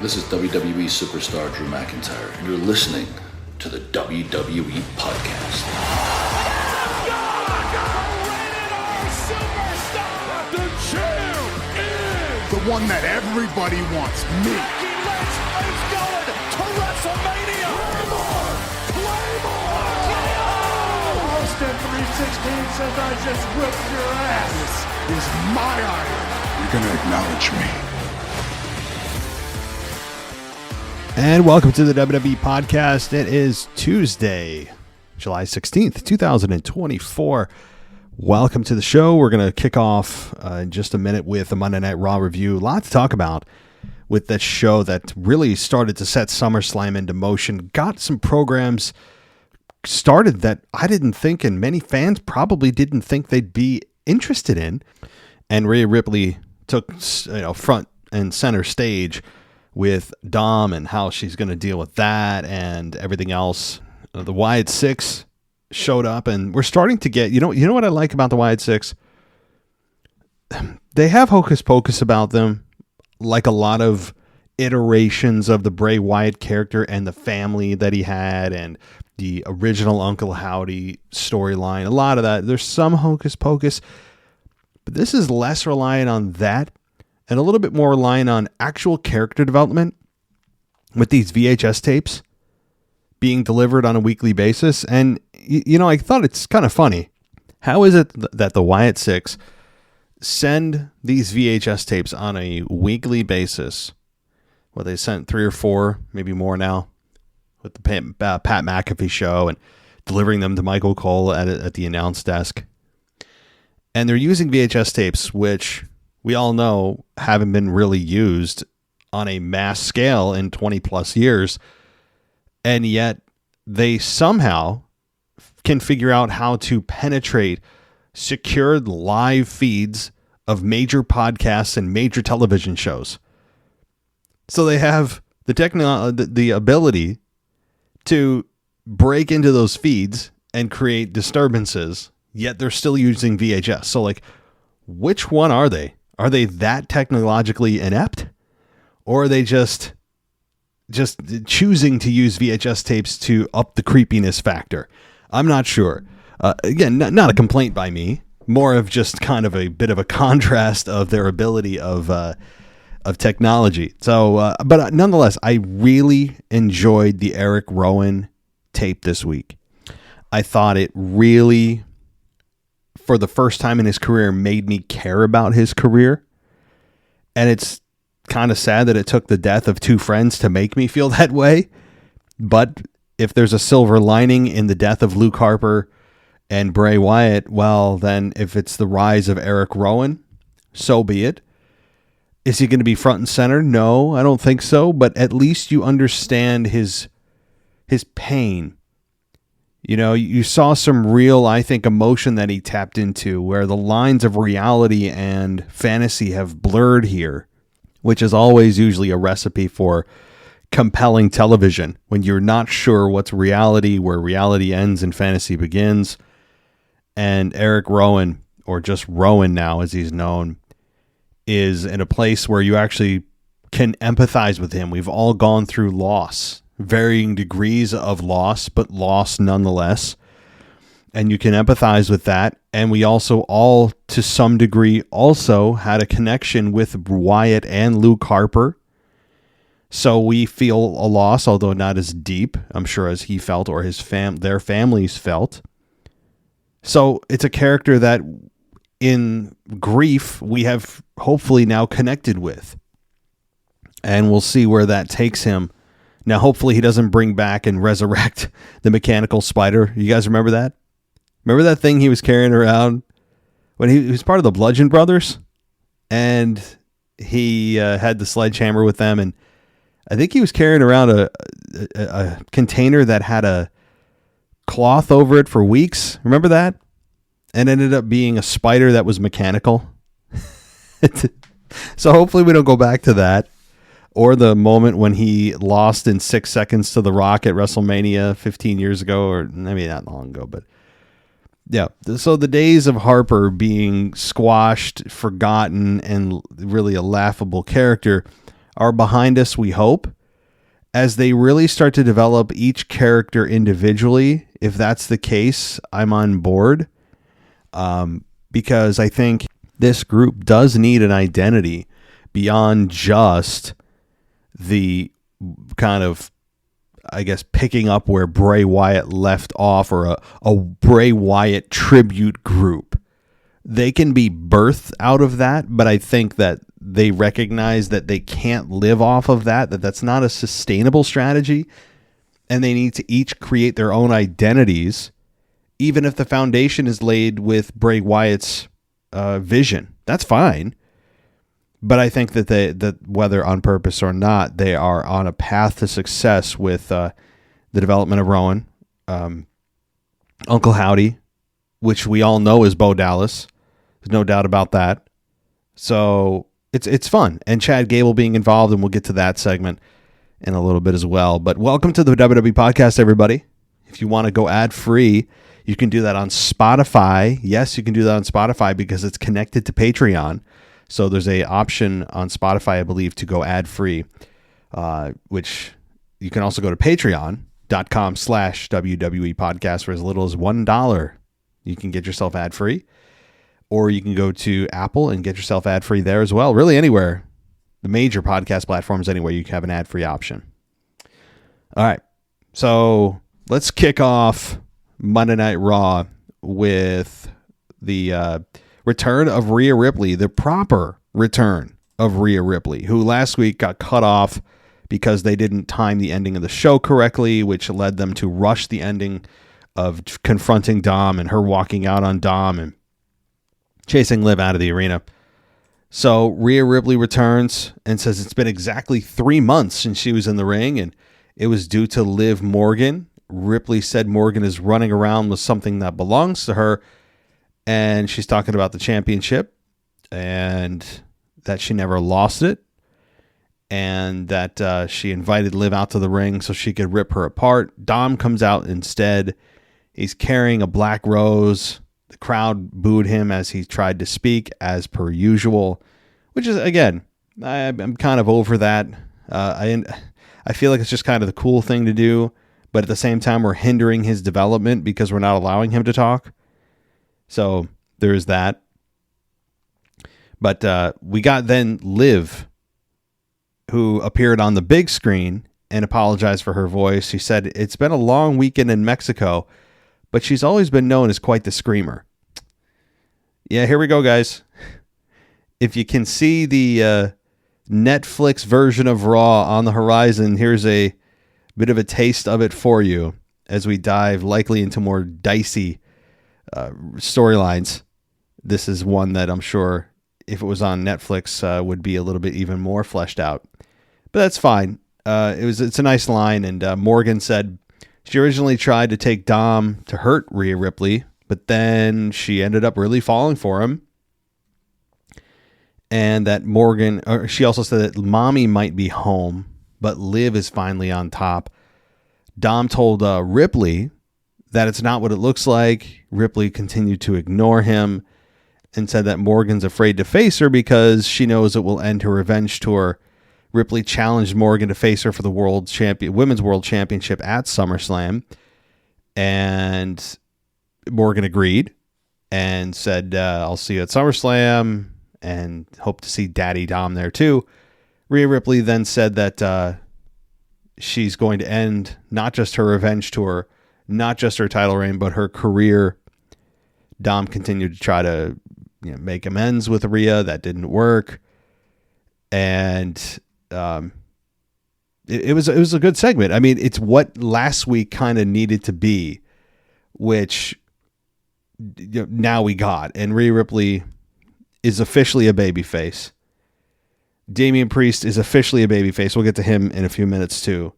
This is WWE superstar Drew McIntyre, and you're listening to the WWE Podcast. The champ is the one that everybody wants, me. It's going to WrestleMania. Claymore! Austin 316 says I just whipped your ass. This is my iron. You're going to acknowledge me. And welcome to the WWE Podcast. It is Tuesday, July 16th, 2024. Welcome to the show. We're going to kick off in just a minute with a Monday Night Raw review. A lot to talk about with that show that really started to set SummerSlam into motion. Got some programs started that I didn't think, and many fans probably didn't think they'd be interested in. And Rhea Ripley took front and center stage with Dom and how she's going to deal with that and everything else. The Wyatt Six showed up, and we're starting to get, you know what I like about the Wyatt Six? They have hocus pocus about them, like a lot of iterations of the Bray Wyatt character and the family that he had and the original Uncle Howdy storyline. A lot of that. There's some hocus pocus, but this is less reliant on that and a little bit more reliant on actual character development with these VHS tapes being delivered on a weekly basis. And, I thought it's kind of funny. How is it that the Wyatt Six send these VHS tapes on a weekly basis? Well, they sent 3 or 4, maybe more now, with the Pat McAfee show and delivering them to Michael Cole at the announce desk. And they're using VHS tapes, which we all know haven't been really used on a mass scale in 20 plus years. And yet they somehow can figure out how to penetrate secured live feeds of major podcasts and major television shows. So they have the ability to break into those feeds and create disturbances, yet they're still using VHS. So which one are they? Are they that technologically inept, or are they just choosing to use VHS tapes to up the creepiness factor? I'm not sure. Again, not a complaint by me, more of just kind of a bit of a contrast of their ability of technology. So, but nonetheless, I really enjoyed the Eric Rowan tape this week. I thought it really, for the first time in his career, made me care about his career. And it's kind of sad that it took the death of 2 friends to make me feel that way. But if there's a silver lining in the death of Luke Harper and Bray Wyatt, well, then if it's the rise of Eric Rowan, so be it. Is he going to be front and center? No, I don't think so. But at least you understand his pain. You saw some real, I think, emotion that he tapped into where the lines of reality and fantasy have blurred here, which is always usually a recipe for compelling television when you're not sure what's reality, where reality ends and fantasy begins. And Eric Rowan, or just Rowan now as he's known, is in a place where you actually can empathize with him. We've all gone through loss. Varying degrees of loss, but loss nonetheless. And you can empathize with that. And we also all, to some degree, also had a connection with Wyatt and Luke Harper. So we feel a loss, although not as deep, I'm sure, as he felt or their families felt. So it's a character that in grief we have hopefully now connected with. And we'll see where that takes him. Now, hopefully he doesn't bring back and resurrect the mechanical spider. You guys remember that? Remember that thing he was carrying around when he was part of the Bludgeon Brothers? And he had the sledgehammer with them. And I think he was carrying around a container that had a cloth over it for weeks. Remember that? And ended up being a spider that was mechanical. So hopefully we don't go back to that. Or the moment when he lost in 6 seconds to The Rock at WrestleMania 15 years ago, or maybe not long ago, but yeah. So the days of Harper being squashed, forgotten, and really a laughable character are behind us, we hope. As they really start to develop each character individually, if that's the case, I'm on board. Because I think this group does need an identity beyond just the kind of, I guess, picking up where Bray Wyatt left off, or a Bray Wyatt tribute group. They can be birthed out of that, but I think that they recognize that they can't live off of that's not a sustainable strategy, and they need to each create their own identities, even if the foundation is laid with Bray Wyatt's vision. That's fine. But I think that whether on purpose or not, they are on a path to success with the development of Rowan, Uncle Howdy, which we all know is Bo Dallas. There's no doubt about that. So it's fun. And Chad Gable being involved, and we'll get to that segment in a little bit as well. But welcome to the WWE Podcast, everybody. If you want to go ad-free, you can do that on Spotify. Yes, you can do that on Spotify because it's connected to Patreon. So there's a option on Spotify, I believe, to go ad-free, which you can also go to patreon.com/WWE podcast for as little as $1. You can get yourself ad-free. Or you can go to Apple and get yourself ad-free there as well. Really anywhere. The major podcast platforms, anywhere, you can have an ad-free option. All right. So let's kick off Monday Night Raw with the return of Rhea Ripley, the proper return of Rhea Ripley, who last week got cut off because they didn't time the ending of the show correctly, which led them to rush the ending of confronting Dom and her walking out on Dom and chasing Liv out of the arena. So Rhea Ripley returns and says it's been exactly 3 months since she was in the ring, and it was due to Liv Morgan. Ripley said Morgan is running around with something that belongs to her, and she's talking about the championship and that she never lost it, and that she invited Liv out to the ring so she could rip her apart. Dom comes out instead. He's carrying a black rose. The crowd booed him as he tried to speak, as per usual, which is, again, I'm kind of over that. I feel like it's just kind of the cool thing to do, but at the same time, we're hindering his development because we're not allowing him to talk. So there's that. But we got then Liv, who appeared on the big screen and apologized for her voice. She said, it's been a long weekend in Mexico, but she's always been known as quite the screamer. Yeah, here we go, guys. If you can see the Netflix version of Raw on the horizon, here's a bit of a taste of it for you as we dive likely into more dicey storylines. This is one that I'm sure if it was on Netflix would be a little bit even more fleshed out. But that's fine. It's a nice line, and Morgan said she originally tried to take Dom to hurt Rhea Ripley, but then she ended up really falling for him. And that she also said that Mommy might be home, but Liv is finally on top. Dom told Ripley that it's not what it looks like. Ripley continued to ignore him and said that Morgan's afraid to face her because she knows it will end her revenge tour. Ripley challenged Morgan to face her for the Women's World Championship at SummerSlam. And Morgan agreed and said, I'll see you at SummerSlam and hope to see Daddy Dom there too. Rhea Ripley then said that she's going to end not just her revenge tour, not just her title reign, but her career. Dom continued to try to make amends with Rhea. That didn't work. And it was a good segment. I mean, it's what last week kind of needed to be, which now we got. And Rhea Ripley is officially a babyface. Damian Priest is officially a babyface. We'll get to him in a few minutes too.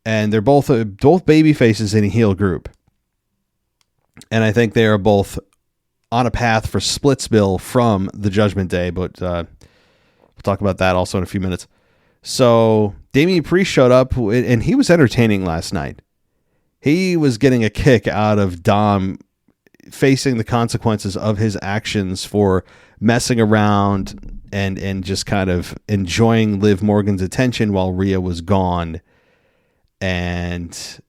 And they're both babyfaces in a heel group. And I think they are both on a path for splitsville from the Judgment Day, but we'll talk about that also in a few minutes. So Damian Priest showed up, and he was entertaining last night. He was getting a kick out of Dom facing the consequences of his actions for messing around and just kind of enjoying Liv Morgan's attention while Rhea was gone. And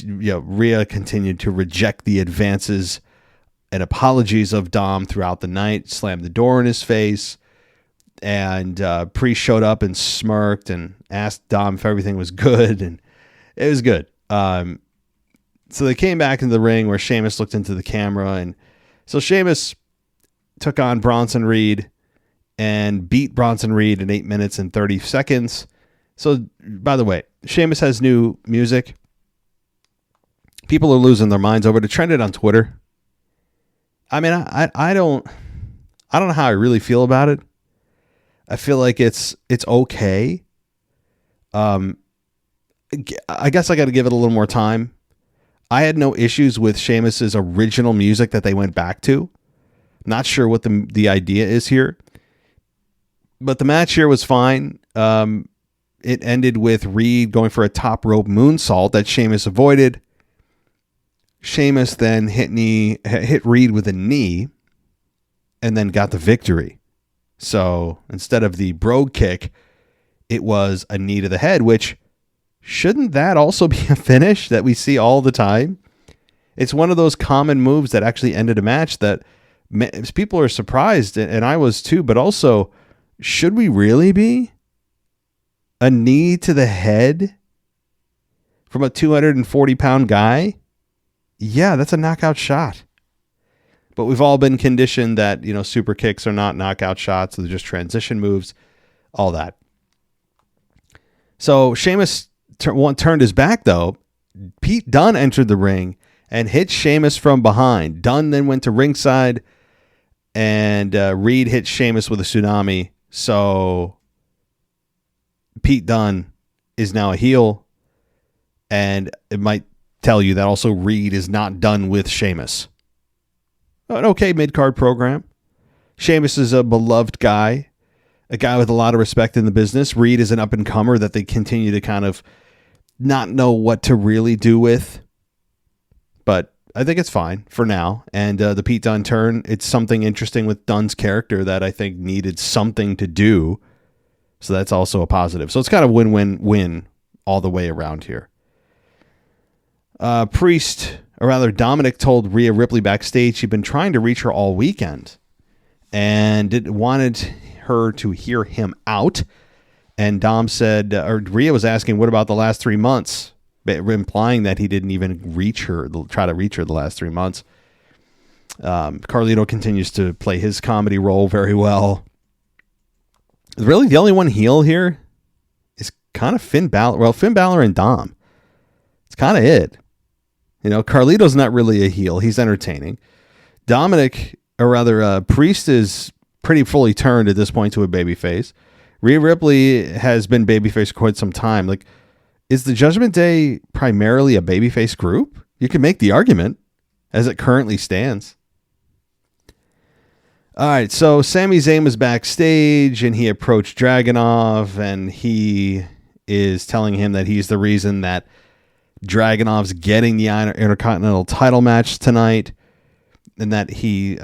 Rhea continued to reject the advances and apologies of Dom throughout the night, slammed the door in his face, and Priest showed up and smirked and asked Dom if everything was good, and it was good. So they came back into the ring where Sheamus looked into the camera, and so Sheamus took on Bronson Reed and beat Bronson Reed in 8 minutes and 30 seconds. So, by the way, Sheamus has new music. People are losing their minds over it. It trended on Twitter. I mean, I don't know how I really feel about it. I feel like it's okay. I guess I got to give it a little more time. I had no issues with Sheamus's original music that they went back to. Not sure what the idea is here, but the match here was fine. It ended with Reed going for a top rope moonsault that Sheamus avoided. Sheamus then hit Reed with a knee and then got the victory. So instead of the brogue kick, it was a knee to the head, which shouldn't that also be a finish that we see all the time? It's one of those common moves that actually ended a match that people are surprised, and I was too, but also, should we really be? A knee to the head from a 240-pound guy? Yeah, that's a knockout shot. But we've all been conditioned that, super kicks are not knockout shots. They're just transition moves, all that. So Sheamus turned his back, though. Pete Dunne entered the ring and hit Sheamus from behind. Dunne then went to ringside, and Reed hit Sheamus with a tsunami. So Pete Dunne is now a heel, and it might tell you that also Reed is not done with Sheamus. An okay mid-card program. Sheamus is a beloved guy, a guy with a lot of respect in the business. Reed is an up-and-comer that they continue to kind of not know what to really do with, but I think it's fine for now. And the Pete Dunne turn, it's something interesting with Dunne's character that I think needed something to do. So that's also a positive. So it's kind of win-win-win all the way around here. Dominic told Rhea Ripley backstage she'd been trying to reach her all weekend and wanted her to hear him out. And Dom said, or Rhea was asking, what about the last 3 months? Implying that he didn't even try to reach her the last 3 months. Carlito continues to play his comedy role very well. Really, the only one heel here is kind of Finn Balor. Well, Finn Balor and Dom. It's kind of it. Carlito's not really a heel. He's entertaining. Priest is pretty fully turned at this point to a babyface. Rhea Ripley has been babyface for quite some time. Like, is the Judgment Day primarily a babyface group? You can make the argument as it currently stands. All right, so Sami Zayn was backstage and he approached Dragunov, and he is telling him that he's the reason that Dragunov's getting the Intercontinental title match tonight, and that he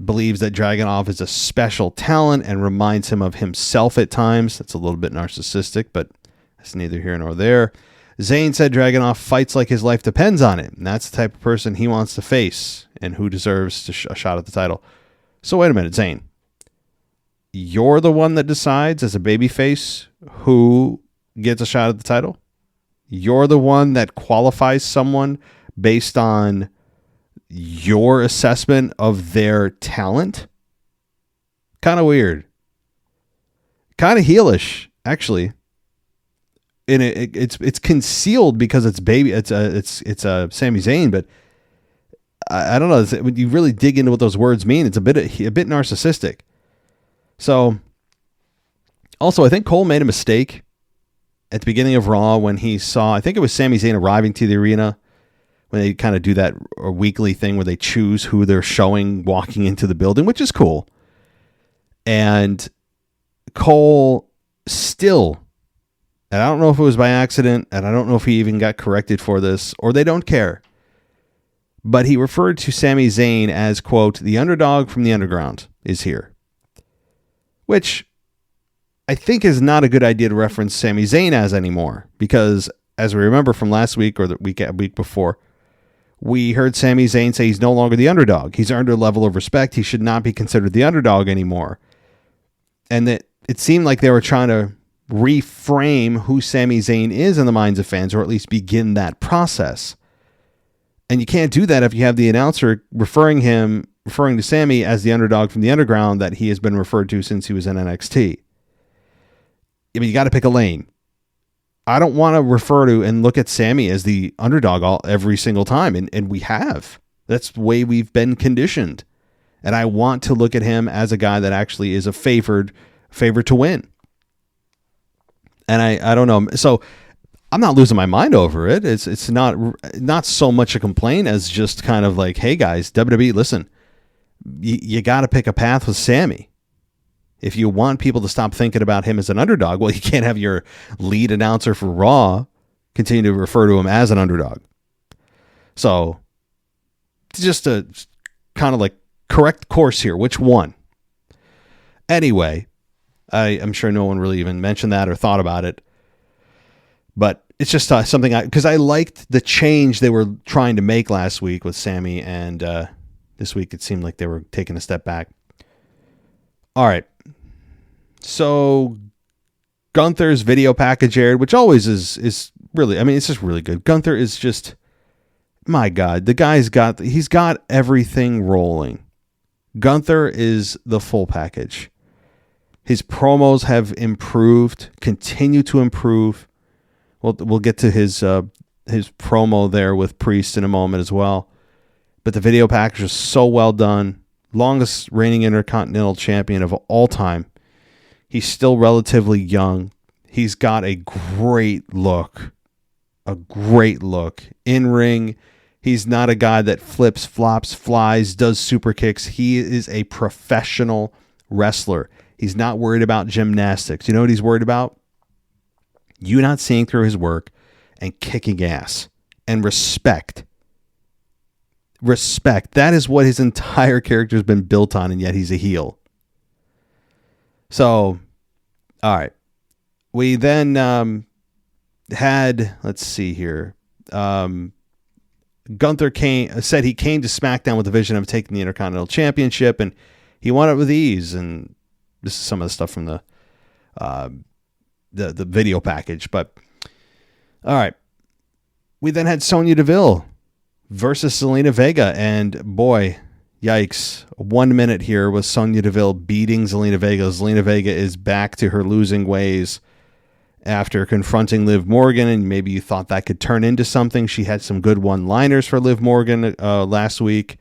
believes that Dragunov is a special talent and reminds him of himself at times. That's a little bit narcissistic, but that's neither here nor there. Zayn said Dragunov fights like his life depends on it, and that's the type of person he wants to face and who deserves a shot at the title. So wait a minute, Zayn. You're the one that decides as a babyface who gets a shot at the title? You're the one that qualifies someone based on your assessment of their talent? Kind of weird. Kind of heelish, actually. And it's concealed because it's Sami Zayn, but I don't know. When you really dig into what those words mean, it's a bit narcissistic. So, also, I think Cole made a mistake at the beginning of Raw when he saw, I think it was Sami Zayn arriving to the arena, when they kind of do that weekly thing where they choose who they're showing walking into the building, which is cool. And Cole still, and I don't know if it was by accident, and I don't know if he even got corrected for this, or they don't care, but he referred to Sami Zayn as, quote, the underdog from the underground. is here, which I think is not a good idea to reference Sami Zayn as anymore, because as we remember from last week or the week before, we heard Sami Zayn say he's no longer the underdog. He's earned a level of respect. He should not be considered the underdog anymore. And that it seemed like they were trying to reframe who Sami Zayn is in the minds of fans, or at least begin that process. And you can't do that if you have the announcer referring to Sami as the underdog from the underground that he has been referred to since he was in NXT. I mean, you got to pick a lane. I don't want to refer to and look at Sami as the underdog every single time, and we have. That's the way we've been conditioned. And I want to look at him as a guy that actually is a favored to win. And I don't know. So I'm not losing my mind over it. It's not so much a complaint as just kind of like, hey guys, WWE, listen, you got to pick a path with Sami. If you want people to stop thinking about him as an underdog, well, you can't have your lead announcer for Raw continue to refer to him as an underdog. So just to kind of like correct course here, which one? Anyway, I'm sure no one really even mentioned that or thought about it, but it's just something because I liked the change they were trying to make last week with Sami, and this week it seemed like they were taking a step back. All right. So Gunther's video package aired, which always is really, I mean, it's just really good. Gunther is just, my God, the guy's he's got everything rolling. Gunther is the full package. His promos have improved, continue to improve. We'll get to his promo there with Priest in a moment as well. But the video package is so well done. Longest reigning Intercontinental Champion of all time. He's still relatively young. He's got a great look. In ring, he's not a guy that flips, flops, flies, does super kicks. He is a professional wrestler. He's not worried about gymnastics. You know what he's worried about? You not seeing through his work and kicking ass. And respect. Respect. That is what his entire character has been built on, and yet he's a heel. So, all right. We then had, let's see here. Gunther said he came to SmackDown with the vision of taking the Intercontinental Championship, and he won it with ease. And this is some of the stuff from the video package. But all right. We then had Sonya Deville versus Zelina Vega, and boy, yikes. 1 minute here with Sonya Deville beating Zelina Vega. Zelina Vega is back to her losing ways after confronting Liv Morgan, and maybe you thought that could turn into something. She had some good one-liners for Liv Morgan last week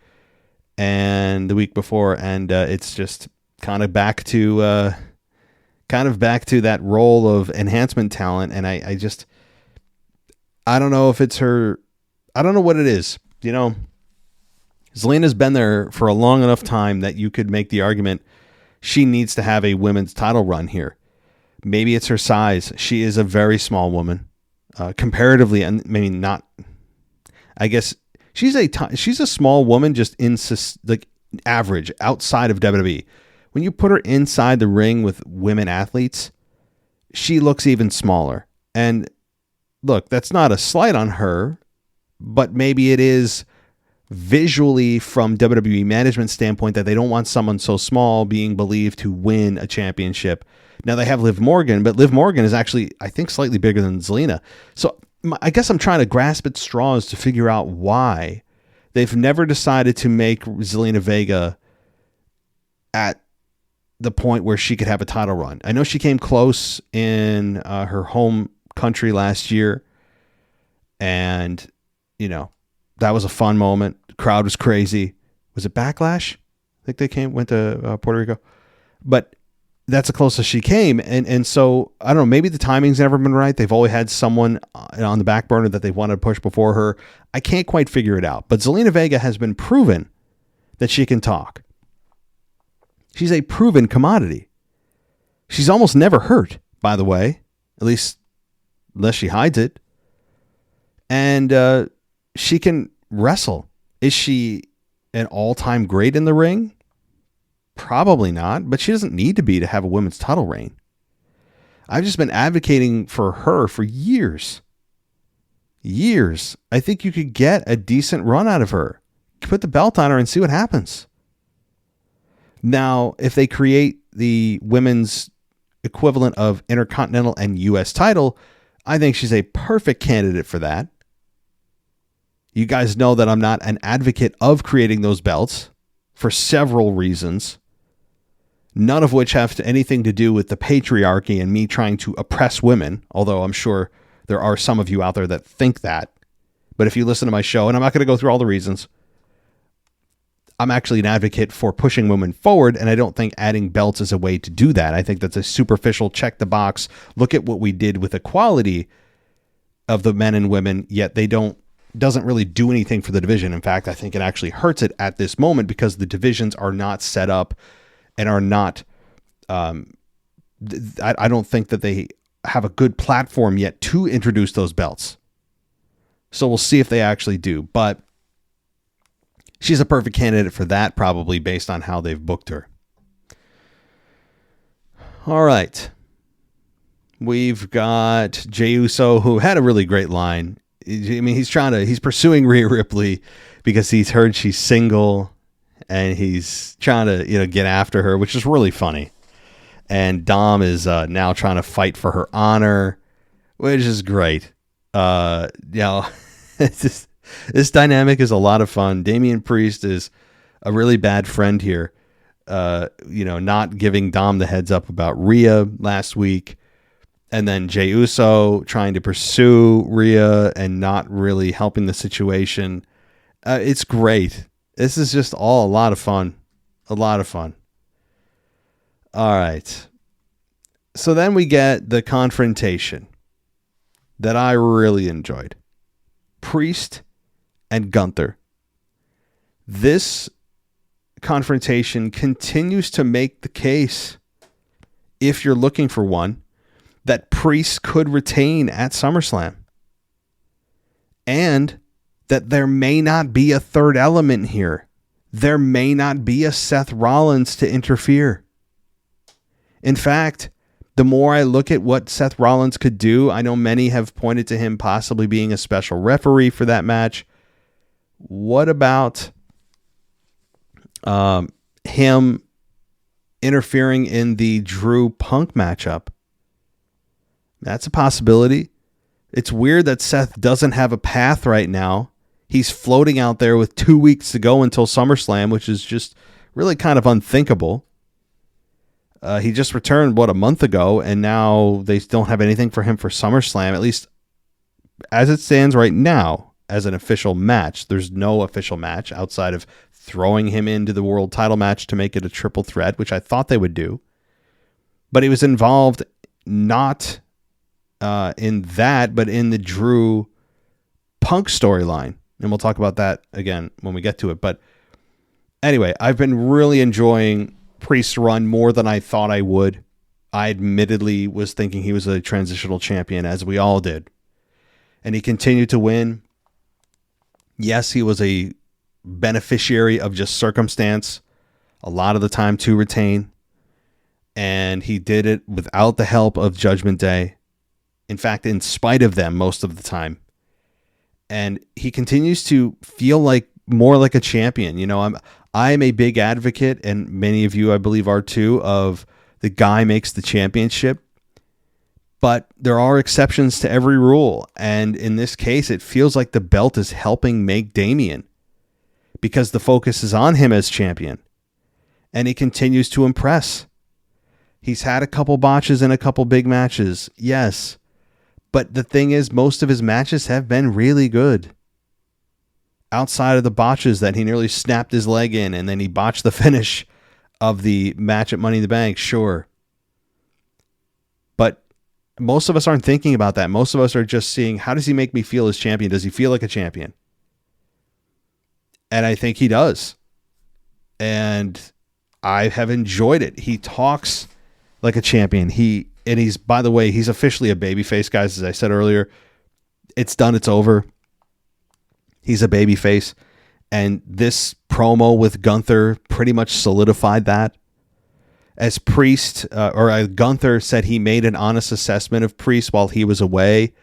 and the week before, and it's just kind of back to that role of enhancement talent, and I don't know if it's her. I don't know what it is. You know, Zelina's been there for a long enough time that you could make the argument she needs to have a women's title run here. Maybe it's her size. She is a very small woman, comparatively, and maybe not. I guess she's a small woman, just in like average outside of WWE. When you put her inside the ring with women athletes, she looks even smaller. And look, that's not a slight on her, but maybe it is visually from WWE management standpoint that they don't want someone so small being believed to win a championship. Now they have Liv Morgan, but Liv Morgan is actually, I think, slightly bigger than Zelina. So I guess I'm trying to grasp at straws to figure out why they've never decided to make Zelina Vega at the point where she could have a title run. I know she came close in her home country last year, and that was a fun moment. The crowd was crazy. Was it Backlash? I think they went to Puerto Rico, but that's the closest she came. And so I don't know, maybe the timing's never been right. They've always had someone on the back burner that they wanted to push before her. I can't quite figure it out, but Zelina Vega has been proven that she can talk. She's a proven commodity. She's almost never hurt, by the way, at least unless she hides it. And she can wrestle. Is she an all-time great in the ring? Probably not, but she doesn't need to have a women's title reign. I've just been advocating for her for years. Years. I think you could get a decent run out of her. Put the belt on her and see what happens. Now, if they create the women's equivalent of Intercontinental and U.S. title, I think she's a perfect candidate for that. You guys know that I'm not an advocate of creating those belts for several reasons, none of which have anything to do with the patriarchy and me trying to oppress women, although I'm sure there are some of you out there that think that. But if you listen to my show, and I'm not going to go through all the reasons, I'm actually an advocate for pushing women forward, and I don't think adding belts is a way to do that. I think that's a superficial check the box. Look at what we did with equality of the men and women, yet doesn't really do anything for the division. In fact, I think it actually hurts it at this moment because the divisions are not set up and are not, I don't think that they have a good platform yet to introduce those belts. So we'll see if they actually do, but she's a perfect candidate for that, probably based on how they've booked her. All right. We've got Jey Uso, who had a really great line. I mean, he's pursuing Rhea Ripley because he's heard she's single and he's trying to, get after her, which is really funny. And Dom is now trying to fight for her honor, which is great. This dynamic is a lot of fun. Damian Priest is a really bad friend here. Not giving Dom the heads up about Rhea last week. And then Jey Uso trying to pursue Rhea and not really helping the situation. It's great. This is just all a lot of fun. A lot of fun. All right. So then we get the confrontation that I really enjoyed. Priest and Gunther. This confrontation continues to make the case, if you're looking for one, that Priest could retain at SummerSlam. And that there may not be a third element here. There may not be a Seth Rollins to interfere. In fact, the more I look at what Seth Rollins could do, I know many have pointed to him possibly being a special referee for that match. What about him interfering in the Drew Punk matchup? That's a possibility. It's weird that Seth doesn't have a path right now. He's floating out there with 2 weeks to go until SummerSlam, which is just really kind of unthinkable. He just returned, a month ago, and now they don't have anything for him for SummerSlam, at least as it stands right now, as an official match. There's no official match outside of throwing him into the world title match to make it a triple threat, which I thought they would do. But he was involved not in that, but in the Drew Punk storyline. And we'll talk about that again when we get to it. But anyway, I've been really enjoying Priest's run more than I thought I would. I admittedly was thinking he was a transitional champion, as we all did. And he continued to win. Yes, he was a beneficiary of just circumstance a lot of the time to retain. And he did it without the help of Judgment Day. In fact, in spite of them most of the time. And he continues to feel more like a champion. I'm a big advocate, and many of you, I believe, are too, of the guy makes the championship. But there are exceptions to every rule. And in this case, it feels like the belt is helping make Damian, because the focus is on him as champion. And he continues to impress. He's had a couple botches in a couple big matches. Yes. But the thing is, most of his matches have been really good. Outside of the botches that he nearly snapped his leg in, and then he botched the finish of the match at Money in the Bank, sure. But most of us aren't thinking about that. Most of us are just seeing, how does he make me feel as champion? Does he feel like a champion? And I think he does. And I have enjoyed it. He talks like a champion. He's, by the way, he's officially a babyface, guys. As I said earlier, it's done. It's over. He's a babyface. And this promo with Gunther pretty much solidified that. as Gunther said he made an honest assessment of Priest while he was away,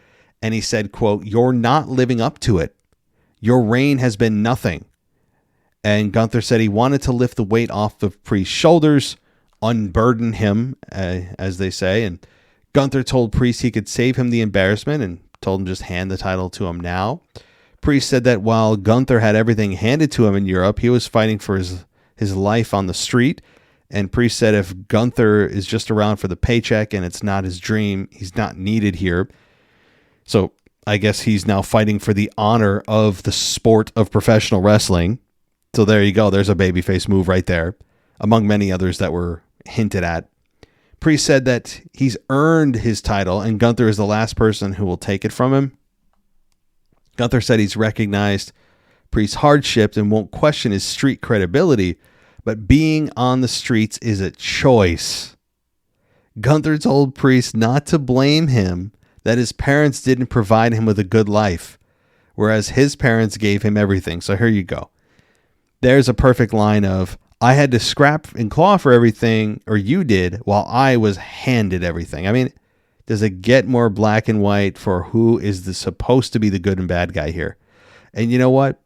and he said, quote, "You're not living up to it. Your reign has been nothing." And Gunther said he wanted to lift the weight off of Priest's shoulders, unburden him, as they say. And Gunther told Priest he could save him the embarrassment and told him just hand the title to him now. Priest said that while Gunther had everything handed to him in Europe, he was fighting for his life on the street. And Priest said if Gunther is just around for the paycheck and it's not his dream, he's not needed here. So I guess he's now fighting for the honor of the sport of professional wrestling. So there you go. There's a babyface move right there, among many others that were hinted at. Priest said that he's earned his title and Gunther is the last person who will take it from him. Gunther said he's recognized Priest's hardship and won't question his street credibility, but being on the streets is a choice. Gunther told Priest not to blame him, that his parents didn't provide him with a good life, whereas his parents gave him everything. So here you go. There's a perfect line of, I had to scrap and claw for everything, or you did, while I was handed everything. I mean, does it get more black and white for who is supposed to be the good and bad guy here? And you know what?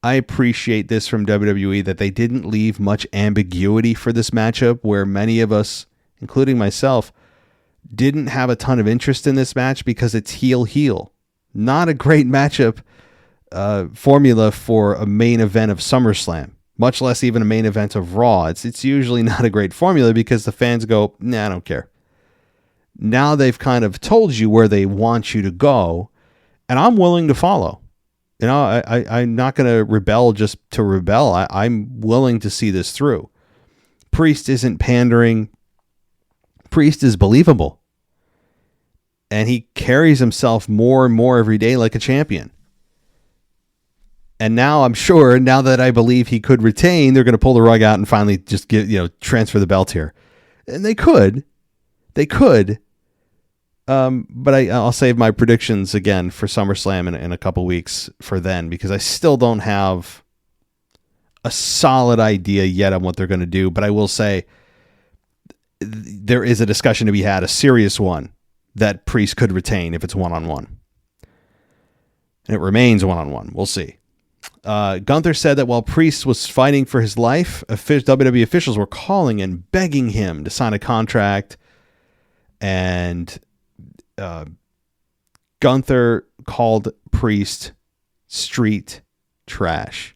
I appreciate this from WWE, that they didn't leave much ambiguity for this matchup, where many of us, including myself, didn't have a ton of interest in this match because it's heel-heel. Not a great matchup formula for a main event of SummerSlam, much less even a main event of Raw. It's usually not a great formula because the fans go, nah, I don't care. Now they've kind of told you where they want you to go, and I'm willing to follow. You know, I'm not going to rebel just to rebel. I'm willing to see this through. Priest isn't pandering. Priest is believable. And he carries himself more and more every day like a champion. And now I'm sure, now that I believe he could retain, they're going to pull the rug out and finally just transfer the belt here. And they could. But I'll save my predictions again for SummerSlam in a couple weeks for then, because I still don't have a solid idea yet on what they're going to do. But I will say there is a discussion to be had, a serious one, that Priest could retain if it's one-on-one. And it remains one-on-one. We'll see. Gunther said that while Priest was fighting for his life, WWE officials were calling and begging him to sign a contract. And Gunther called Priest street trash.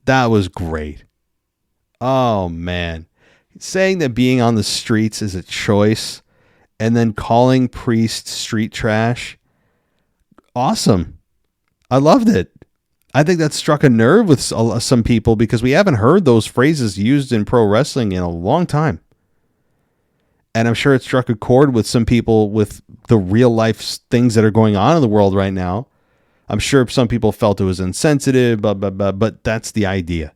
That was great. Oh, man. Saying that being on the streets is a choice and then calling Priest street trash. Awesome. I loved it. I think that struck a nerve with some people because we haven't heard those phrases used in pro wrestling in a long time. And I'm sure it struck a chord with some people with the real life things that are going on in the world right now. I'm sure some people felt it was insensitive, but that's the idea.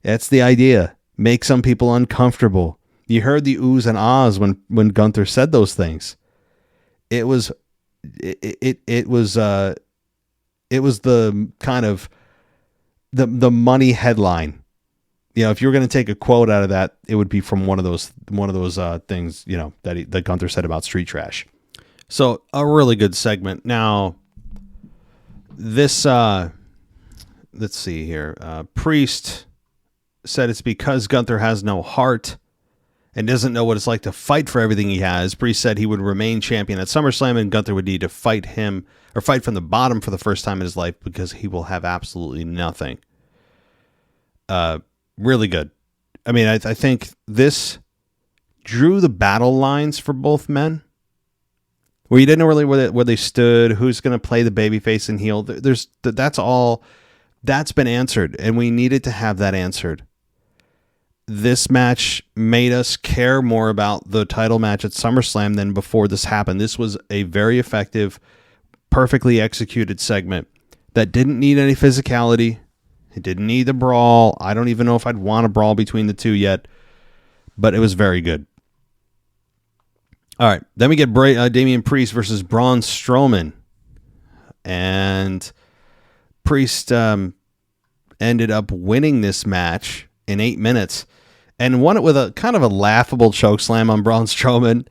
That's the idea. Make some people uncomfortable. You heard the oohs and ahs when Gunther said those things. It was the kind of the money headline. You know, if you were going to take a quote out of that, it would be from one of those things, you know, that Gunther said about street trash. So a really good segment. Now, this, let's see here. Priest said it's because Gunther has no heart and doesn't know what it's like to fight for everything he has. Priest said he would remain champion at SummerSlam and Gunther would need to fight him or fight from the bottom for the first time in his life because he will have absolutely nothing. Really good. I mean, I think this drew the battle lines for both men, where you didn't know really where they stood, who's going to play the babyface and heel. That's all. That's been answered, and we needed to have that answered. This match made us care more about the title match at SummerSlam than before this happened. This was a very effective, perfectly executed segment that didn't need any physicality. It didn't need a brawl. I don't even know if I'd want a brawl between the two yet, but it was very good. All right, then we get Damian Priest versus Braun Strowman. And Priest ended up winning this match in 8 minutes. and won it with a kind of a laughable chokeslam on Braun Strowman.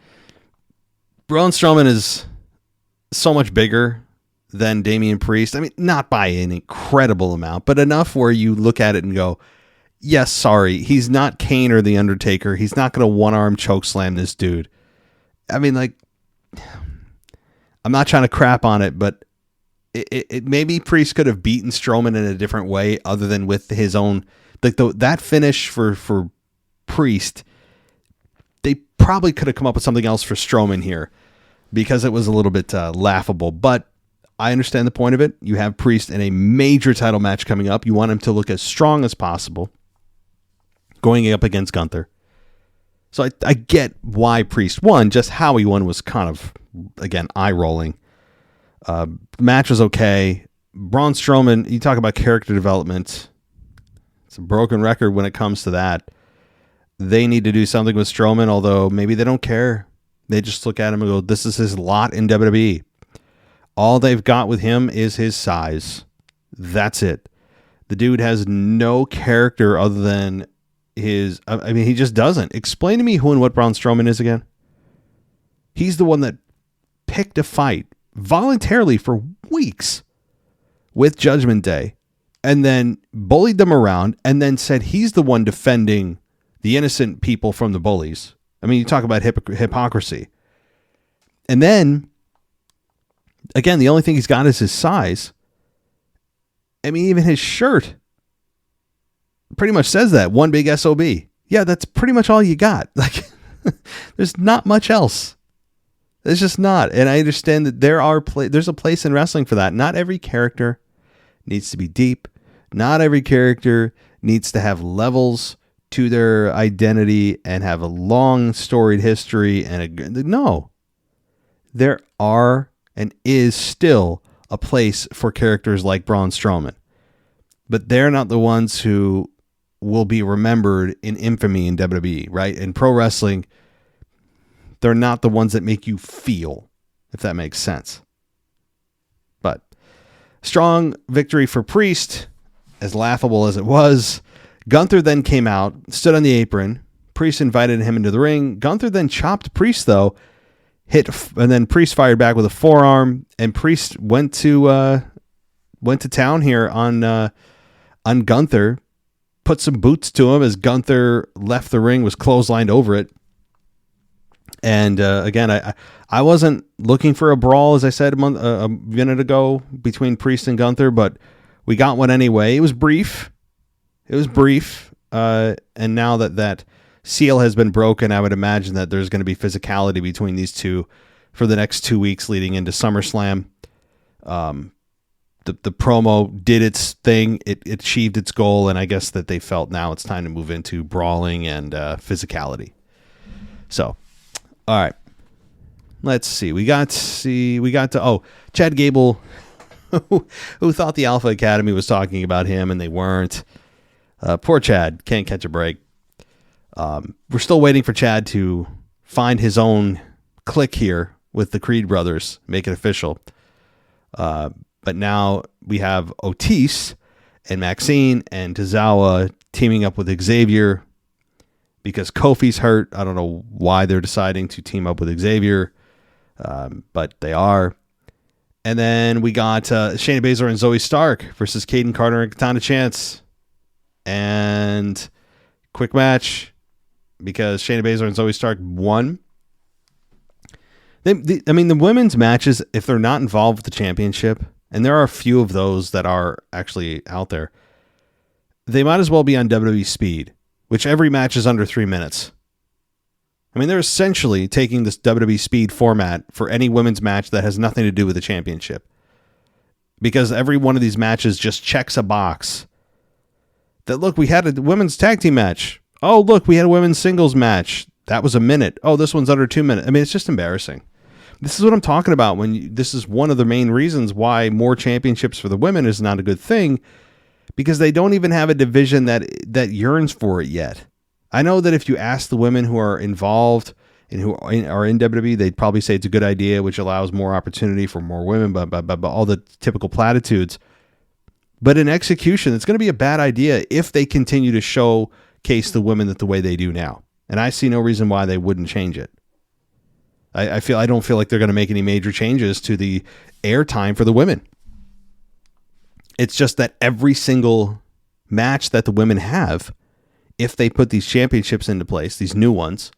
Braun Strowman is so much bigger than Damian Priest. I mean, not by an incredible amount, but enough where you look at it and go, yes, sorry, he's not Kane or The Undertaker. He's not going to one-arm chokeslam this dude. I mean, like, I'm not trying to crap on it, but it maybe Priest could have beaten Strowman in a different way other than with his own, like that finish for Priest. They probably could have come up with something else for Strowman here because it was a little bit laughable, but I understand the point of it. You have Priest in a major title match coming up. You want him to look as strong as possible going up against Gunther. So I get why Priest won. Just how he won was kind of, again, eye-rolling. Match was okay. Braun Strowman, you talk about character development. It's a broken record when it comes to that. They need to do something with Strowman, although maybe they don't care. They just look at him and go, this is his lot in WWE. All they've got with him is his size. That's it. The dude has no character other than his... I mean, he just doesn't. Explain to me who and what Braun Strowman is again. He's the one that picked a fight voluntarily for weeks with Judgment Day and then bullied them around and then said he's the one defending the innocent people from the bullies. I mean, you talk about hypocrisy. And then... again, the only thing he's got is his size. I mean, even his shirt pretty much says that. One big SOB. Yeah, that's pretty much all you got. Like, there's not much else. There's just not. And I understand that there's a place in wrestling for that. Not every character needs to be deep. Not every character needs to have levels to their identity and have a long storied history. No. There are... and is still a place for characters like Braun Strowman. But they're not the ones who will be remembered in infamy in WWE, right? In pro wrestling, they're not the ones that make you feel, if that makes sense. But strong victory for Priest, as laughable as it was. Gunther then came out, stood on the apron. Priest invited him into the ring. Gunther then chopped Priest, though, and then Priest fired back with a forearm, and Priest went to town here on Gunther, put some boots to him as Gunther left the ring, was clotheslined over it. And again, I wasn't looking for a brawl, as I said a minute ago, between Priest and Gunther, but we got one anyway. It was brief. And now that seal has been broken, I would imagine that there's going to be physicality between these two for the next 2 weeks leading into SummerSlam. The promo did its thing. It achieved its goal, and I guess that they felt now it's time to move into brawling and physicality. So, all right. Let's see. We got to Chad Gable, who thought the Alpha Academy was talking about him, and they weren't. Poor Chad. Can't catch a break. We're still waiting for Chad to find his own clique here with the Creed brothers, make it official. But now we have Otis and Maxine and Tozawa teaming up with Xavier because Kofi's hurt. I don't know why they're deciding to team up with Xavier, but they are. And then we got Shayna Baszler and Zoe Stark versus Kaden Carter and Katana Chance. And quick match because Shayna Baszler and Zoe Stark won. The women's matches, if they're not involved with the championship, and there are a few of those that are actually out there, they might as well be on WWE Speed, which every match is under 3 minutes. I mean, they're essentially taking this WWE Speed format for any women's match that has nothing to do with the championship. Because every one of these matches just checks a box. That, look, we had a women's tag team match. Oh, look, we had a women's singles match. That was a minute. Oh, this one's under 2 minutes. I mean, it's just embarrassing. This is what I'm talking about. This is one of the main reasons why more championships for the women is not a good thing, because they don't even have a division that yearns for it yet. I know that if you ask the women who are involved and who are in WWE, they'd probably say it's a good idea, which allows more opportunity for more women, but all the typical platitudes. But in execution, it's going to be a bad idea if they continue to show showcase the women the way they do now. And I see no reason why they wouldn't change it. I don't feel like they're going to make any major changes to the airtime for the women. It's just that every single match that the women have, if they put these championships into place, these new ones,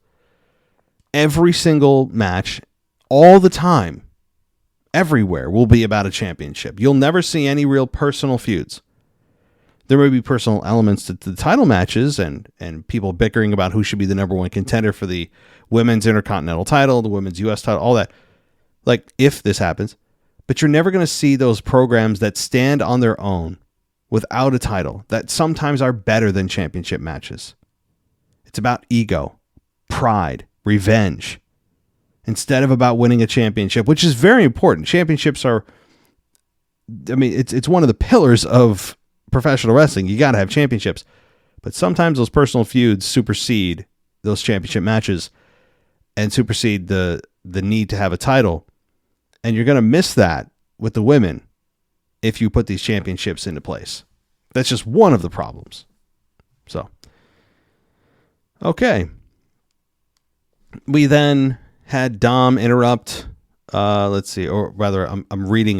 every single match, all the time, everywhere, will be about a championship. You'll never see any real personal feuds. There may be personal elements to the title matches and people bickering about who should be the number one contender for the women's Intercontinental title, the women's U.S. title, all that. Like, if this happens. But you're never going to see those programs that stand on their own without a title that sometimes are better than championship matches. It's about ego, pride, revenge, instead of about winning a championship, which is very important. Championships are, it's one of the pillars of professional wrestling. You got to have championships. But sometimes those personal feuds supersede those championship matches and supersede the need to have a title. And you're going to miss that with the women if you put these championships into place. That's just one of the problems. So, okay. We then had Dom interrupt. Let's see, or rather, I'm reading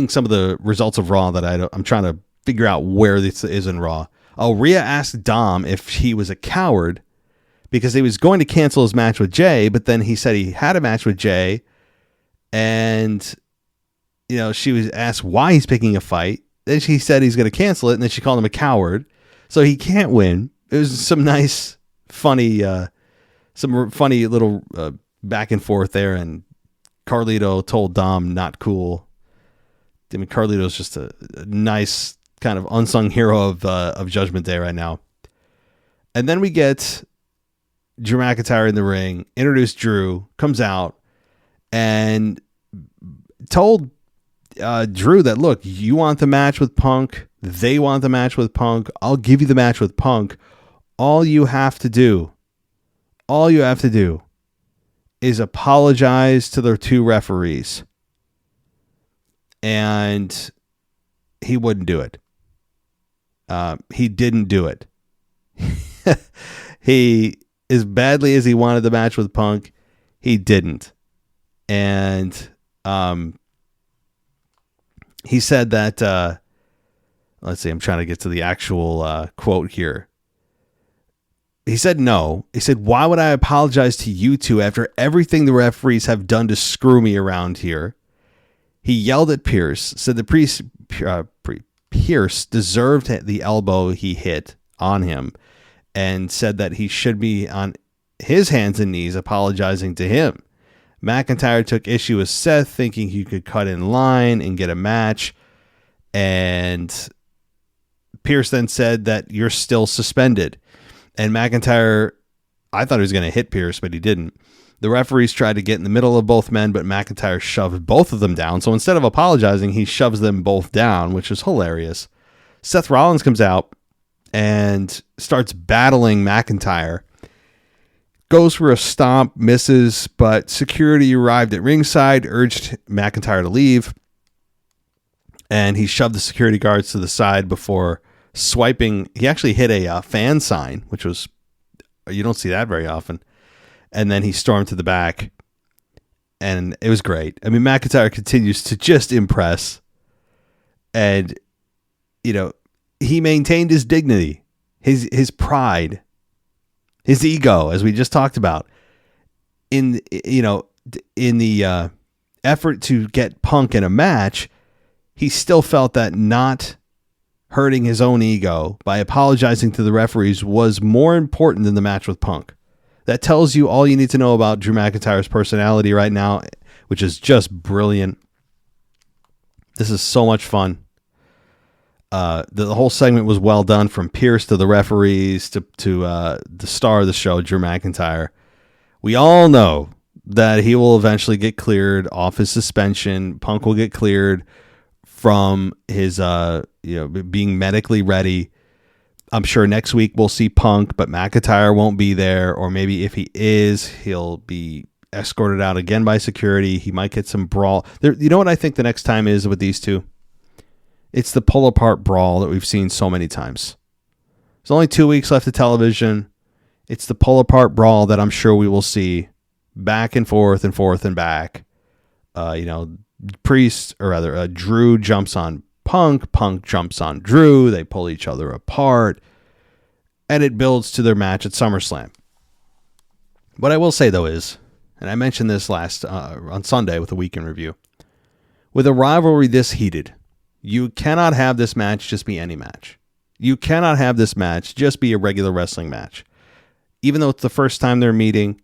some of the results of Raw that I'm trying to figure out where this is in Raw. Rhea asked Dom if he was a coward because he was going to cancel his match with Jey, but then he said he had a match with Jey, and she was asked why he's picking a fight. Then he said he's going to cancel it, and then she called him a coward, so he can't win. It was some nice, funny, little back and forth there, and Carlito told Dom not cool. I mean, Carlito's just a nice kind of unsung hero of Judgment Day right now. And then we get Drew McIntyre in the ring, introduced Drew, comes out, and told Drew that, look, you want the match with Punk, they want the match with Punk, I'll give you the match with Punk. All you have to do is apologize to the two referees. And he wouldn't do it. He didn't do it. He, as badly as he wanted the match with Punk, he didn't. And he said that, let's see, I'm trying to get to the actual quote here. He said no. He said, why would I apologize to you two after everything the referees have done to screw me around here? He yelled at Pierce, said the Pierce deserved the elbow he hit on him, and said that he should be on his hands and knees apologizing to him. McIntyre took issue with Seth, thinking he could cut in line and get a match. And Pierce then said that you're still suspended. And McIntyre, I thought he was going to hit Pierce, but he didn't. The referees tried to get in the middle of both men, but McIntyre shoved both of them down. So instead of apologizing, he shoves them both down, which is hilarious. Seth Rollins comes out and starts battling McIntyre. Goes for a stomp, misses, but security arrived at ringside, urged McIntyre to leave. And he shoved the security guards to the side before swiping. He actually hit a fan sign, which was, you don't see that very often. And then he stormed to the back, and it was great. I mean, McIntyre continues to just impress, and he maintained his dignity, his pride, his ego, as we just talked about, in the effort to get Punk in a match. He still felt that not hurting his own ego by apologizing to the referees was more important than the match with Punk. That tells you all you need to know about Drew McIntyre's personality right now, which is just brilliant. This is so much fun. The whole segment was well done, from Pierce to the referees to the star of the show, Drew McIntyre. We all know that he will eventually get cleared off his suspension. Punk will get cleared from his being medically ready. I'm sure next week we'll see Punk, but McIntyre won't be there. Or maybe if he is, he'll be escorted out again by security. He might get some brawl. You know what I think the next time is with these two? It's the pull apart brawl that we've seen so many times. There's only 2 weeks left of television. It's the pull apart brawl that I'm sure we will see back and forth and back. Drew jumps on Punk. Punk jumps on Drew. They pull each other apart. And it builds to their match at SummerSlam. What I will say, though, is, and I mentioned this on Sunday with the weekend review, with a rivalry this heated, you cannot have this match just be any match. You cannot have this match just be a regular wrestling match. Even though it's the first time they're meeting,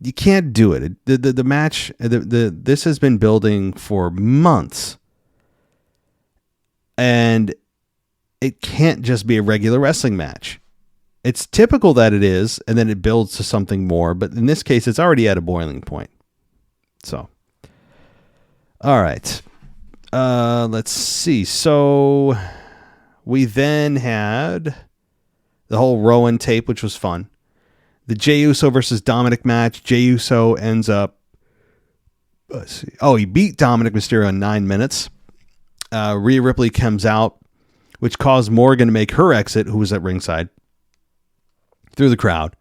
you can't do it. The match, this has been building for months. And it can't just be a regular wrestling match. It's typical that it is, and then it builds to something more. But in this case, it's already at a boiling point. So, all right. Let's see. So, we then had the whole Rowan tape, which was fun. The Jey Uso versus Dominick match. Jey Uso ends up... he beat Dominick Mysterio in 9 minutes. Rhea Ripley comes out, which caused Morgan to make her exit, who was at ringside, through the crowd.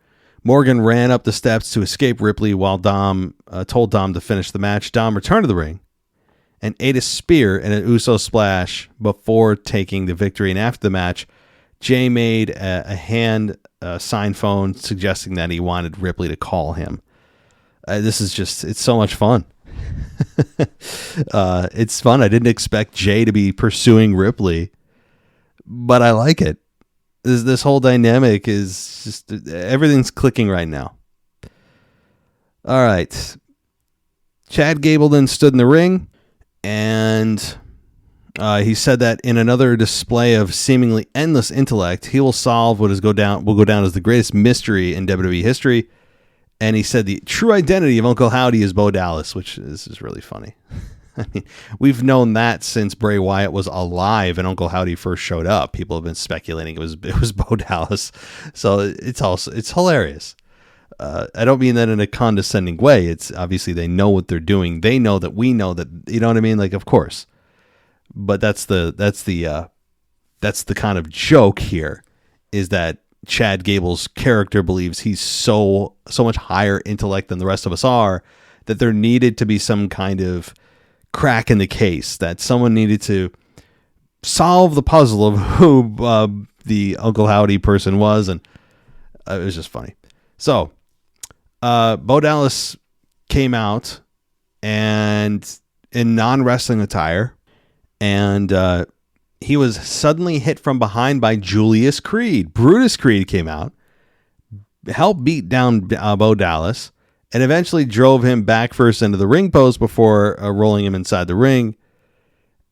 Morgan ran up the steps to escape Ripley while Dom told Dom to finish the match. Dom returned to the ring and ate a spear and an Uso splash before taking the victory. And after the match, Jey made a hand sign phone suggesting that he wanted Ripley to call him. It's so much fun. It's fun. I didn't expect Jey to be pursuing Ripley, but I like it. This whole dynamic is just, everything's clicking right now. All right. Chad Gable then stood in the ring, and he said that in another display of seemingly endless intellect, he will solve what will go down as the greatest mystery in WWE history. And he said the true identity of Uncle Howdy is Bo Dallas, which is really funny. I mean, we've known that since Bray Wyatt was alive and Uncle Howdy first showed up. People have been speculating it was Bo Dallas. So it's hilarious. I don't mean that in a condescending way. It's obviously they know what they're doing. They know that we know that, you know what I mean? Like, of course. But that's the kind of joke here, is that Chad Gable's character believes he's so much higher intellect than the rest of us are, that there needed to be some kind of crack in the case, that someone needed to solve the puzzle of who the Uncle Howdy person was, and it was just funny. So, Bo Dallas came out and in non-wrestling attire, and he was suddenly hit from behind by Julius Creed. Brutus Creed came out, helped beat down Bo Dallas, and eventually drove him back first into the ring post before rolling him inside the ring.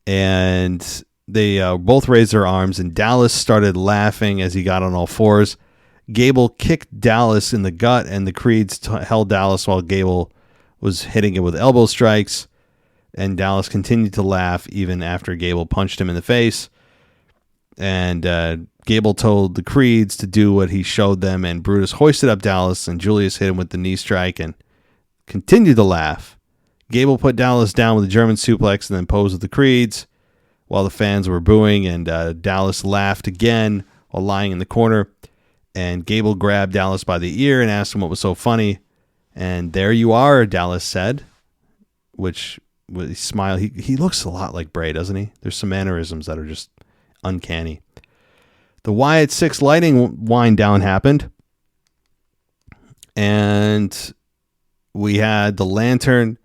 And they both raised their arms, and Dallas started laughing as he got on all fours. Gable kicked Dallas in the gut, and the Creeds held Dallas while Gable was hitting it with elbow strikes. And Dallas continued to laugh even after Gable punched him in the face. And Gable told the Creeds to do what he showed them, and Brutus hoisted up Dallas, and Julius hit him with the knee strike and continued to laugh. Gable put Dallas down with a German suplex and then posed with the Creeds while the fans were booing, and Dallas laughed again while lying in the corner. And Gable grabbed Dallas by the ear and asked him what was so funny. And there you are, Dallas said, which with a smile. He looks a lot like Bray, doesn't he? There's some mannerisms that are just uncanny. The Wyatt 6 lighting wind down happened, and we had the Lantern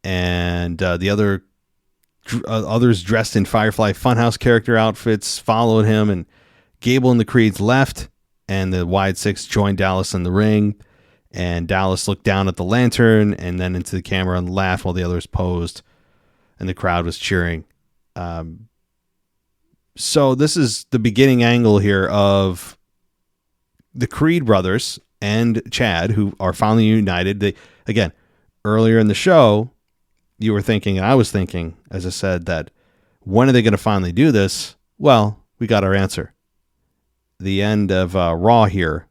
and the others dressed in Firefly Funhouse character outfits followed him, and Gable and the Creeds left, and the Wyatt 6 joined Dallas in the ring, and Dallas looked down at the Lantern and then into the camera and laughed while the others posed, and the crowd was cheering. So this is the beginning angle here of the Creed brothers and Chad, who are finally united. Again, earlier in the show, you were thinking, and I was thinking, as I said, that when are they going to finally do this? Well, we got our answer. The end of Raw here,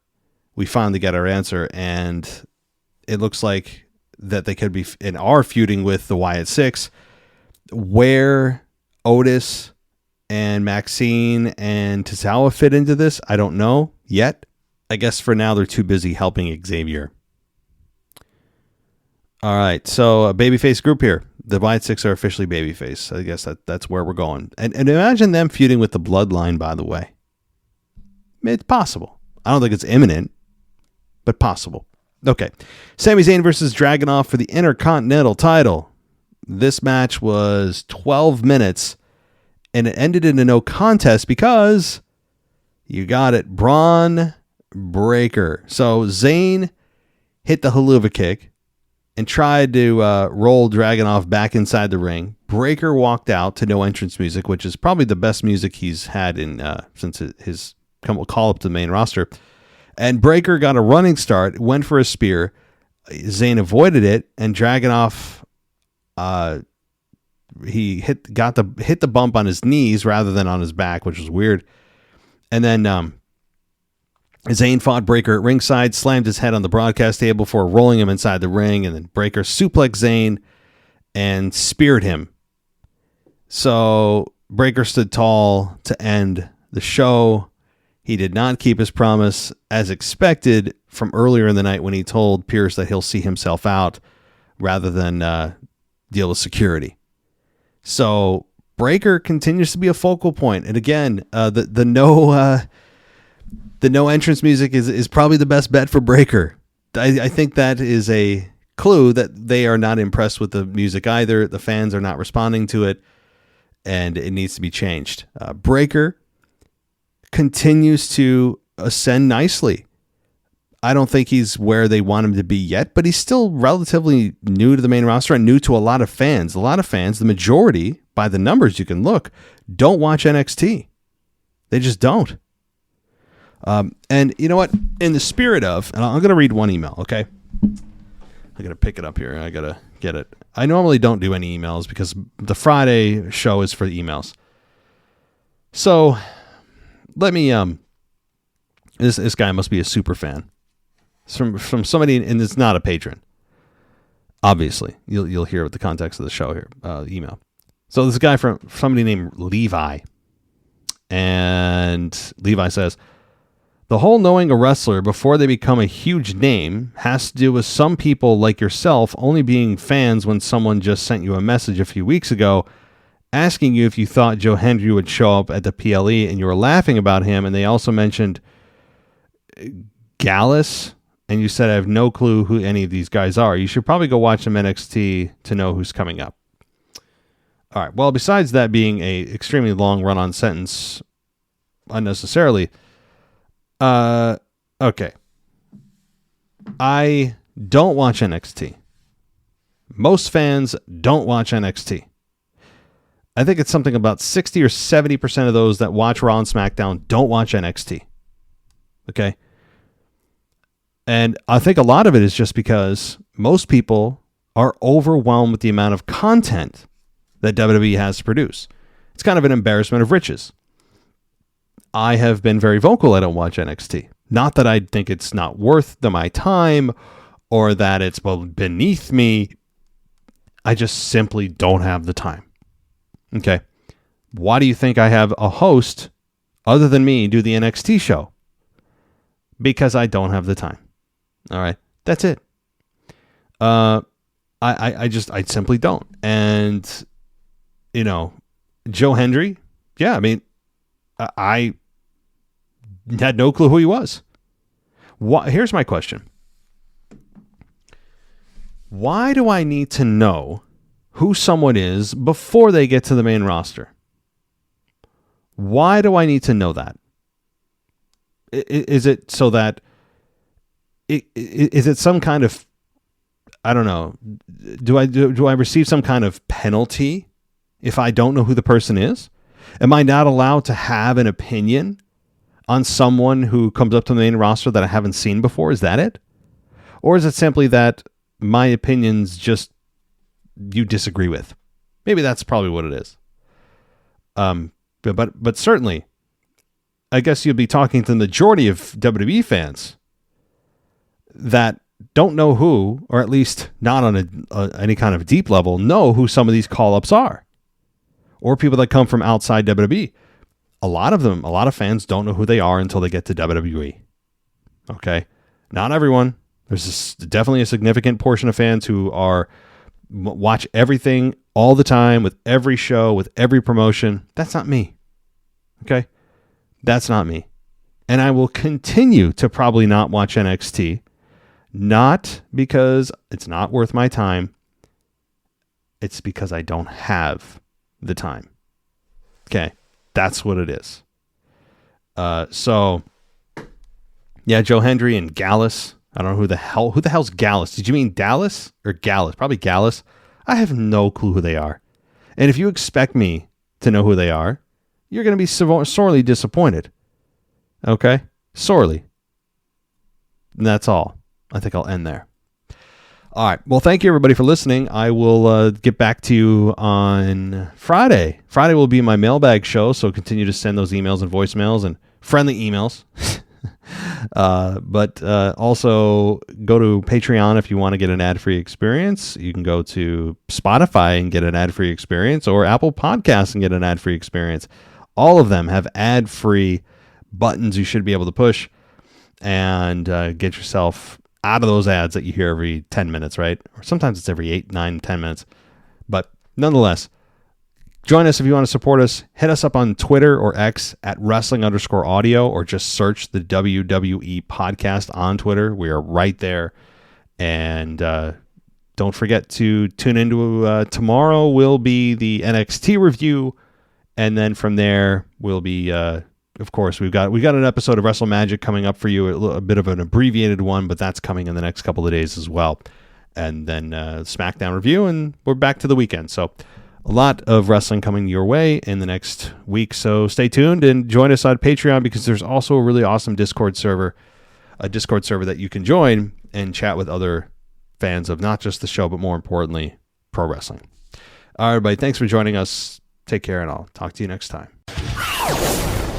we finally got our answer, and it looks like that they could be and are feuding with the Wyatt 6, where Otis and Maxine and Tozawa fit into this? I don't know yet. I guess for now they're too busy helping Xavier. All right, so a babyface group here. The Wyatt Six are officially babyface. I guess that's where we're going. And imagine them feuding with the Bloodline, by the way. It's possible. I don't think it's imminent, but possible. Okay, Sami Zayn versus Dragunov for the Intercontinental title. This match was 12 minutes, and it ended in a no contest because, you got it, Braun Breaker. So Zayn hit the haluva kick and tried to roll Dragunov back inside the ring. Breaker walked out to no entrance music, which is probably the best music he's had in since his call up to the main roster. And Breaker got a running start, went for a spear. Zayn avoided it, and Dragunov he hit the bump on his knees rather than on his back, which was weird. And then Zayn fought Breaker at ringside, slammed his head on the broadcast table before rolling him inside the ring, and then Breaker suplexed Zayn and speared him. So Breaker stood tall to end the show. He did not keep his promise, as expected from earlier in the night when he told Pierce that he'll see himself out rather than deal with security. So Breaker continues to be a focal point. And again, the no entrance music is probably the best bet for Breaker. I think that is a clue that they are not impressed with the music either. The fans are not responding to it, and it needs to be changed. Breaker continues to ascend nicely. I don't think he's where they want him to be yet, but he's still relatively new to the main roster and new to a lot of fans. A lot of fans, the majority, by the numbers you can look, don't watch NXT. They just don't. And you know what? In the spirit of, and I'm going to read one email, okay? I got to pick it up here. I got to get it. I normally don't do any emails because the Friday show is for the emails. So let me, this guy must be a super fan. It's from somebody, and it's not a patron. Obviously, you'll hear what the context of the show here, email. So this guy from somebody named Levi, and Levi says, the whole knowing a wrestler before they become a huge name has to do with some people like yourself only being fans when someone just sent you a message a few weeks ago asking you if you thought Joe Hendry would show up at the PLE and you were laughing about him, and they also mentioned Gallus, and you said, I have no clue who any of these guys are. You should probably go watch some NXT to know who's coming up. All right, well, besides that being a extremely long run-on sentence unnecessarily, okay. I don't watch NXT. Most fans don't watch NXT. I think it's something about 60 or 70% of those that watch Raw and SmackDown don't watch NXT. Okay? And I think a lot of it is just because most people are overwhelmed with the amount of content that WWE has to produce. It's kind of an embarrassment of riches. I have been very vocal. I don't watch NXT. Not that I think it's not worth my time or that it's beneath me. I just simply don't have the time. Okay. Why do you think I have a host other than me do the NXT show? Because I don't have the time. All right. That's it. I simply don't. And, Joe Hendry. Yeah. I mean, I had no clue who he was. Here's my question. Why do I need to know who someone is before they get to the main roster? Why do I need to know that? Is it so that is it some kind of, I don't know, do I receive some kind of penalty if I don't know who the person is? Am I not allowed to have an opinion on someone who comes up to the main roster that I haven't seen before? Is that it? Or is it simply that my opinions just you disagree with? Maybe that's probably what it is. But certainly, I guess you'll be talking to the majority of WWE fans that don't know who, or at least not on any kind of deep level, know who some of these call-ups are. or people that come from outside WWE. A lot of fans don't know who they are until they get to WWE. Okay? Not everyone. There's definitely a significant portion of fans who watch everything all the time with every show, with every promotion. That's not me. Okay? That's not me. And I will continue to probably not watch NXT. Not because it's not worth my time. It's because I don't have the time. Okay? That's what it is. So, yeah, Joe Hendry and Gallus. I don't know who the hell's Gallus. Did you mean Dallas or Gallus? Probably Gallus. I have no clue who they are. And if you expect me to know who they are, you're going to be sorely disappointed. Okay? Sorely. And that's all. I think I'll end there. All right. Well, thank you, everybody, for listening. I will get back to you on Friday. Friday will be my mailbag show, so continue to send those emails and voicemails and friendly emails. But also go to Patreon if you want to get an ad-free experience. You can go to Spotify and get an ad-free experience, or Apple Podcasts and get an ad-free experience. All of them have ad-free buttons you should be able to push and get yourself out of those ads that you hear every 10 minutes, right? Or sometimes it's every 8, 9, 10 minutes. But nonetheless, join us if you want to support us. Hit us up on Twitter or X at wrestling_audio, or just search the WWE podcast on Twitter. We are right there. And don't forget to tune into tomorrow will be the NXT review. And then from there will be, of course, we've got an episode of Wrestle Magic coming up for you, a bit of an abbreviated one, but that's coming in the next couple of days as well. And then SmackDown review, and we're back to the weekend. So a lot of wrestling coming your way in the next week. So stay tuned and join us on Patreon, because there's also a really awesome Discord server that you can join and chat with other fans of not just the show, but more importantly, pro wrestling. All right, everybody, thanks for joining us. Take care, and I'll talk to you next time.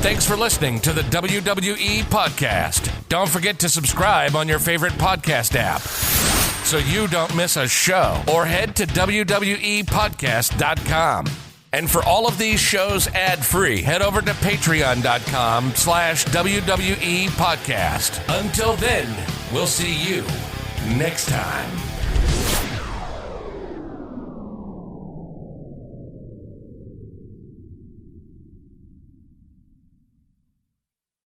Thanks for listening to the WWE Podcast. Don't forget to subscribe on your favorite podcast app so you don't miss a show, or head to WWEpodcast.com. And for all of these shows ad-free, head over to patreon.com/WWE Podcast. Until then, we'll see you next time.